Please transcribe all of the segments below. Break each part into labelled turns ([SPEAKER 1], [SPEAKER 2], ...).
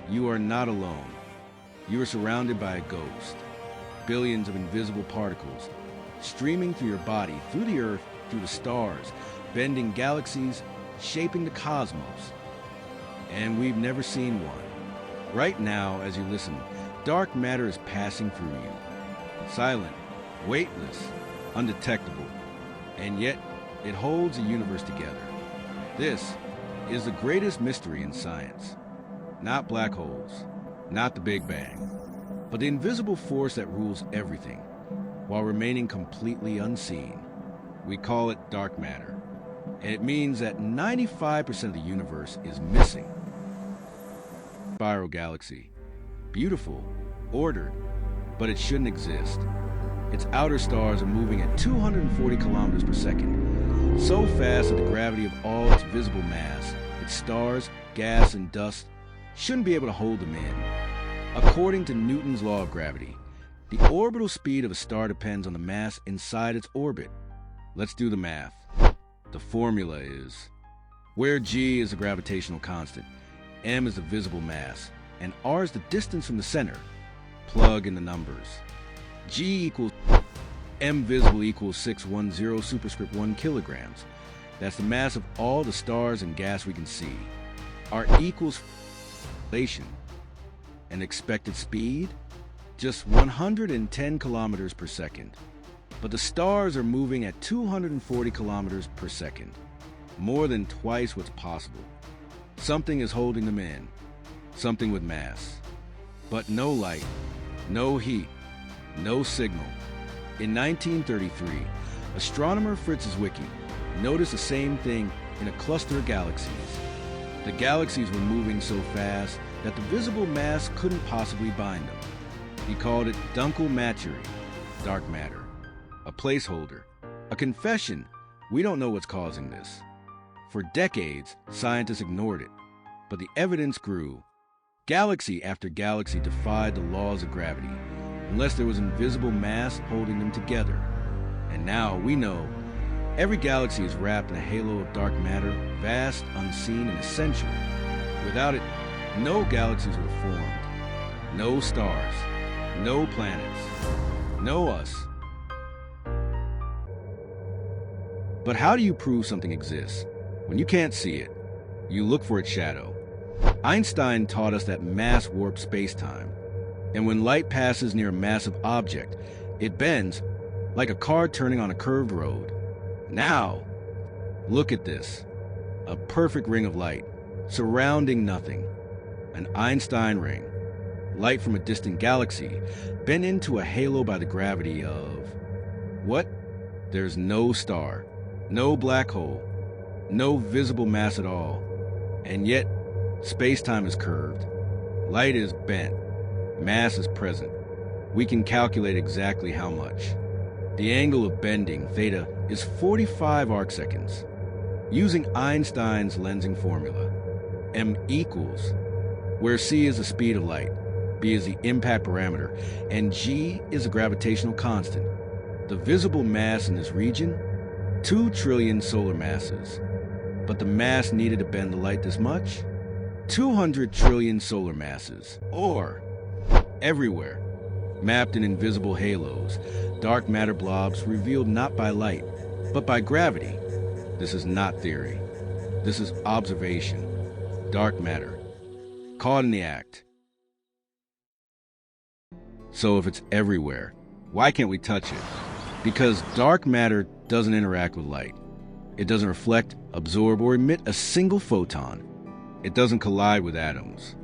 [SPEAKER 1] You are not alone. You are surrounded by a ghost. Billions of invisible particles streaming through your body, through the Earth, through the stars, bending galaxies, shaping the cosmos. And we've never seen one. Right now, as you listen, dark matter is passing through you. Silent, weightless, undetectable. And yet, it holds the universe together. This is the greatest mystery in science. Not black holes, not the Big Bang, but the invisible force that rules everything, while remaining completely unseen. We call it dark matter, and it means that 95% of the universe is missing. Spiral galaxy. Beautiful, ordered, but it shouldn't exist. Its outer stars are moving at 240 kilometers per second, so fast that the gravity of all its visible mass, its stars, gas, and dust, shouldn't be able to hold them in. According to Newton's law of gravity, the orbital speed of a star depends on the mass inside its orbit. Let's do the math. The formula is, where g is the gravitational constant, m is the visible mass, and r is the distance from the center, plug in the numbers. G equals m visible equals 610 superscript 1 kilograms. That's the mass of all the stars and gas we can see. R equals and expected speed? Just 110 kilometers per second. But the stars are moving at 240 kilometers per second, more than twice what's possible. Something is holding them in, something with mass. But no light, no heat, no signal. In 1933, astronomer Fritz Zwicky noticed the same thing in a cluster of galaxies. The galaxies were moving so fast that the visible mass couldn't possibly bind them. He called it Dunkel Materie, dark matter, a placeholder, a confession. We don't know what's causing this. For decades, scientists ignored it, but the evidence grew. Galaxy after galaxy defied the laws of gravity, unless there was invisible mass holding them together. And now we know every galaxy is wrapped in a halo of dark matter, vast, unseen, and essential. Without it, no galaxies were formed, no stars, no planets, no us. But how do you prove something exists? When you can't see it, you look for its shadow. Einstein taught us that mass warps space-time, and when light passes near a massive object, it bends like a car turning on a curved road. Now, look at this. A perfect ring of light, surrounding nothing. An Einstein ring. Light from a distant galaxy, bent into a halo by the gravity of... what? There's no star, no black hole, no visible mass at all. And yet, space-time is curved. Light is bent. Mass is present. We can calculate exactly how much. The angle of bending, theta, is 45 arcseconds. Using Einstein's lensing formula, m equals, where c is the speed of light, b is the impact parameter, and g is the gravitational constant. The visible mass in this region? 2 trillion solar masses. But the mass needed to bend the light this much? 200 trillion solar masses. Or, everywhere, mapped in invisible halos, dark matter blobs revealed not by light, but by gravity. This is not theory. This is observation. Dark matter. Caught in the act. So if it's everywhere, why can't we touch it? Because dark matter doesn't interact with light. It doesn't reflect, absorb, or emit a single photon. It doesn't collide with atoms.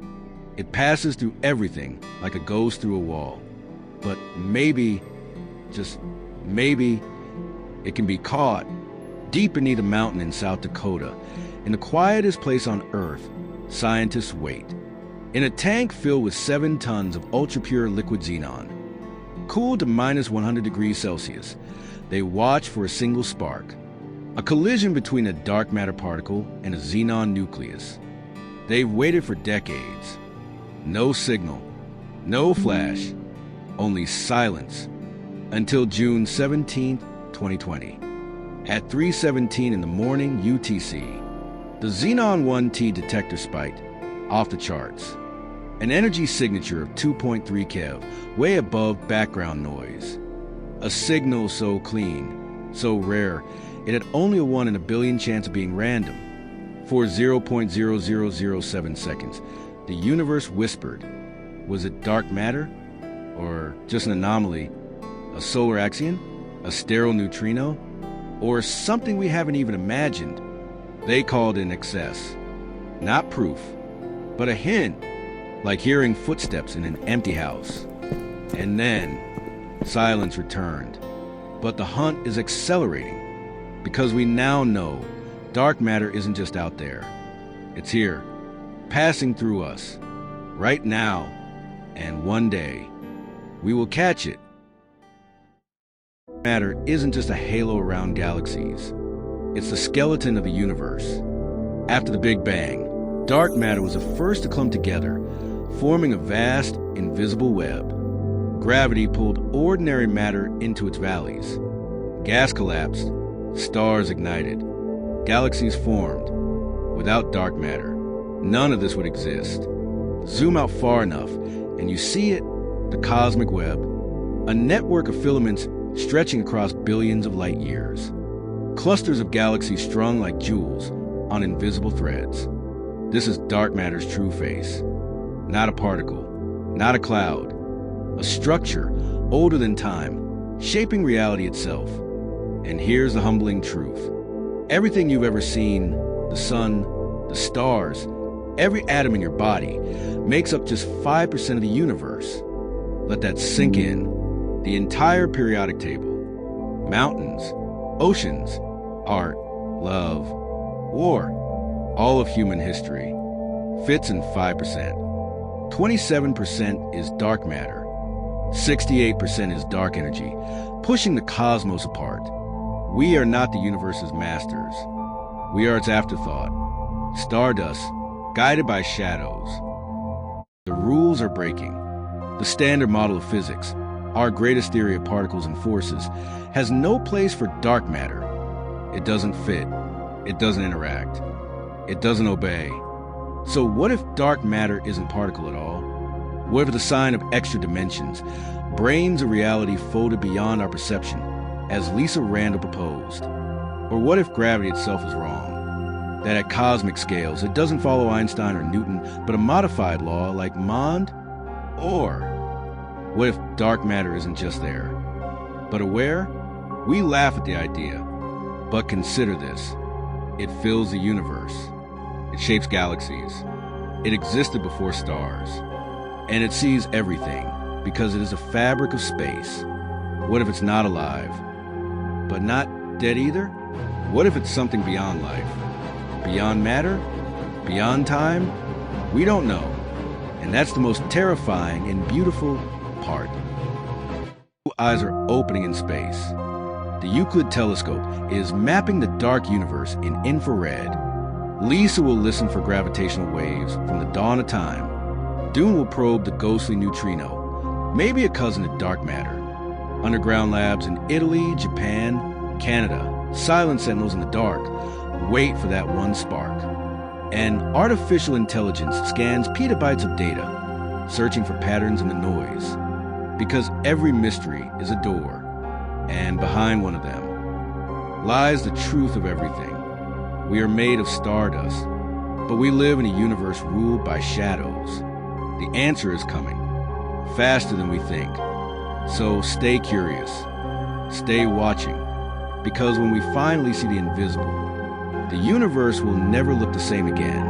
[SPEAKER 1] It passes through everything like a ghost through a wall. But maybe, just maybe, it can be caught deep beneath a mountain in South Dakota. In the quietest place on Earth, scientists wait. In a tank filled with 7 tons of ultra-pure liquid xenon. Cooled to minus 100 degrees Celsius, they watch for a single spark. A collision between a dark matter particle and a xenon nucleus. They've waited for decades. No signal, no flash, only silence, until June 17, 2020. At 3:17 in the morning UTC, the Xenon 1T detector spiked, off the charts. An energy signature of 2.3 keV, way above background noise. A signal so clean, so rare, it had only a 1 in a billion chance of being random. For 0.0007 seconds, the universe whispered. Was it dark matter? Or just an anomaly? A solar axion? A sterile neutrino? Or something we haven't even imagined? They called in excess. Not proof, but a hint, like hearing footsteps in an empty house. And then, silence returned. But the hunt is accelerating, because we now know dark matter isn't just out there. It's here, passing through us, right now, and one day, we will catch it. Matter isn't just a halo around galaxies. It's the skeleton of the universe. After the Big Bang, dark matter was the first to clump together, forming a vast, invisible web. Gravity pulled ordinary matter into its valleys. Gas collapsed, stars ignited, galaxies formed. Without dark matter, none of this would exist. Zoom out far enough, and you see it, the cosmic web, a network of filaments stretching across billions of light years. Clusters of galaxies strung like jewels on invisible threads. This is dark matter's true face. Not a particle, not a cloud. A structure older than time, shaping reality itself. And here's the humbling truth. Everything you've ever seen, the sun, the stars, every atom in your body, makes up just 5% of the universe. Let that sink in. The entire periodic table. Mountains, oceans, art, love, war, all of human history, fits in 5%. 27% is dark matter. 68% is dark energy, pushing the cosmos apart. We are not the universe's masters. We are its afterthought. Stardust, guided by shadows. The rules are breaking. The standard model of physics, our greatest theory of particles and forces, has no place for dark matter. It doesn't fit. It doesn't interact. It doesn't obey. So what if dark matter isn't particle at all? What if the sign of extra dimensions, brains of reality folded beyond our perception, as Lisa Randall proposed? Or what if gravity itself is wrong? That at cosmic scales, it doesn't follow Einstein or Newton, but a modified law like Mond? Or what if dark matter isn't just there, but aware? We laugh at the idea, but consider this. It fills the universe. It shapes galaxies. It existed before stars. And it sees everything, because it is a fabric of space. What if it's not alive, but not dead either? What if it's something beyond life? Beyond matter? Beyond time? We don't know. And that's the most terrifying and beautiful part. Eyes are opening in space. The Euclid telescope is mapping the dark universe in infrared. Lisa will listen for gravitational waves from the dawn of time. DUNE will probe the ghostly neutrino, maybe a cousin of dark matter. Underground labs in Italy, Japan, Canada, silent sentinels in the dark, wait for that one spark. And artificial intelligence scans petabytes of data, searching for patterns in the noise. Because every mystery is a door, and behind one of them lies the truth of everything. We are made of stardust, but we live in a universe ruled by shadows. The answer is coming, faster than we think. So stay curious, stay watching, because when we finally see the invisible, the universe will never look the same again.